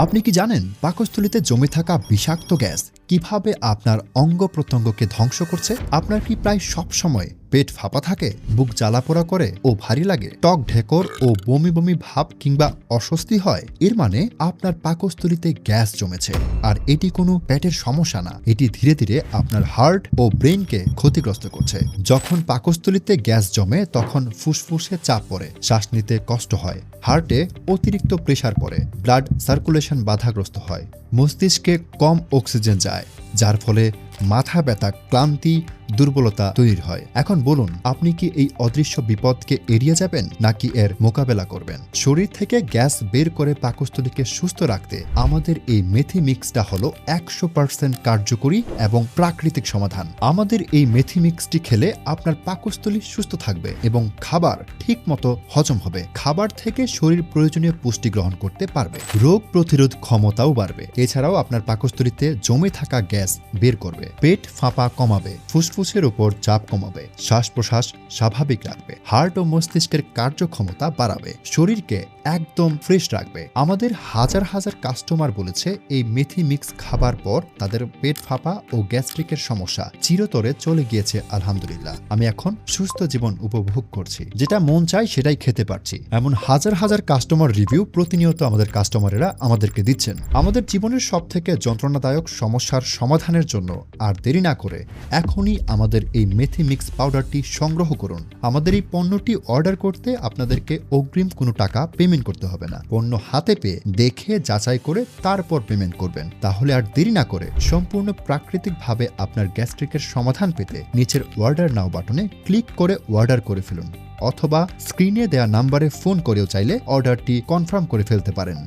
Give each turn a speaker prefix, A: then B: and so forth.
A: আপনি কি জানেন পাকস্থলীতে জমে থাকা বিষাক্ত গ্যাস কিভাবে আপনার অঙ্গ প্রত্যঙ্গকে ধ্বংস করছে? আপনার কি প্রায় সব সময় পেট ফাঁপা থাকে, বুক জ্বালাপোড়া করে ও ভারী লাগে, টক ঢেকর ও বমি বমি ভাব কিংবা অস্বস্তি হয়? এর মানে আপনার পাকস্থলীতে গ্যাস জমেছে। আর এটি কোনো পেটের সমস্যা না, এটি ধীরে ধীরে আপনার হার্ট ও ব্রেনকে ক্ষতিগ্রস্ত করছে। যখন পাকস্থলীতে গ্যাস জমে তখন ফুসফুসে চাপ পড়ে, শ্বাস নিতে কষ্ট হয়, হার্টে অতিরিক্ত প্রেসার পড়ে, ব্লাড সার্কুলেশন বাধাগ্রস্ত হয়, মস্তিষ্কে কম অক্সিজেন যায়, যার ফলে মাথা ব্যথা, ক্লান্তি, দুর্বলতা তৈরি হয়। এখন বলুন, আপনি কি এই অদৃশ্য বিপদকে এড়িয়ে যাবেন নাকি এর মোকাবেলা করবেন? শরীর থেকে গ্যাস বের করে পাকস্থলীকে সুস্থ রাখতে আমাদের এই মেথি মিক্সটা হলো 100% কার্যকরী এবং প্রাকৃতিক সমাধান। আমাদের এই মেথি মিক্সটি খেলে আপনার পাকস্থলী সুস্থ থাকবে এবং খাবার ঠিক মতো হজম হবে। খাবার থেকে শরীর প্রয়োজনীয় পুষ্টি গ্রহণ করতে পারবে, রোগ প্রতিরোধ ক্ষমতাও বাড়বে। এছাড়াও আপনার পাকস্থলীতে জমে থাকা গ্যাস বের করবে, পেট ফাঁপা কমাবে, ফুসফুসের উপর চাপ কমাবে, শ্বাস প্রশ্বাস স্বাভাবিক রাখবে, হার্ট ও মস্তিষ্কের কার্যক্ষমতা বাড়াবে, শরীরকে একদম ফ্রেশ রাখবে। আমাদের হাজার হাজার কাস্টমার বলেছে এই মেথি মিক্স খাবার পর তাদের পেট ফাঁপা ও গ্যাস্ট্রিকের সমস্যা চিরতরে চলে গিয়েছে। আলহামদুলিল্লাহ, আমি এখন সুস্থ জীবন উপভোগ করছি, যেটা মন চায় সেটাই খেতে পারছি। এমন হাজার হাজার কাস্টমার রিভিউ প্রতিনিয়ত আমাদের কাস্টমারেরা আমাদেরকে দিচ্ছেন। আমাদের জীবনের সবথেকে যন্ত্রণাদায়ক সমস্যার সমাধানের জন্য আর দেরি না করে এখনই আমাদের এই মেথি মিক্স পাউডারটি সংগ্রহ করুন। আমাদের এই পণ্যটি অর্ডার করতে আপনাদেরকে অগ্রিম কোনো টাকা পেমেন্ট করতে হবে না। পণ্য হাতে পেয়ে দেখে যাচাই করে তারপর পেমেন্ট করবেন। তাহলে আর দেরি না করে সম্পূর্ণ প্রাকৃতিকভাবে আপনার গ্যাস্ট্রিকের সমাধান পেতে নিচের অর্ডার নাও বাটনে ক্লিক করে অর্ডার করে ফেলুন, অথবা স্ক্রিনে দেওয়া নাম্বারে ফোন করেও চাইলে অর্ডারটি কনফার্ম করে ফেলতে পারেন।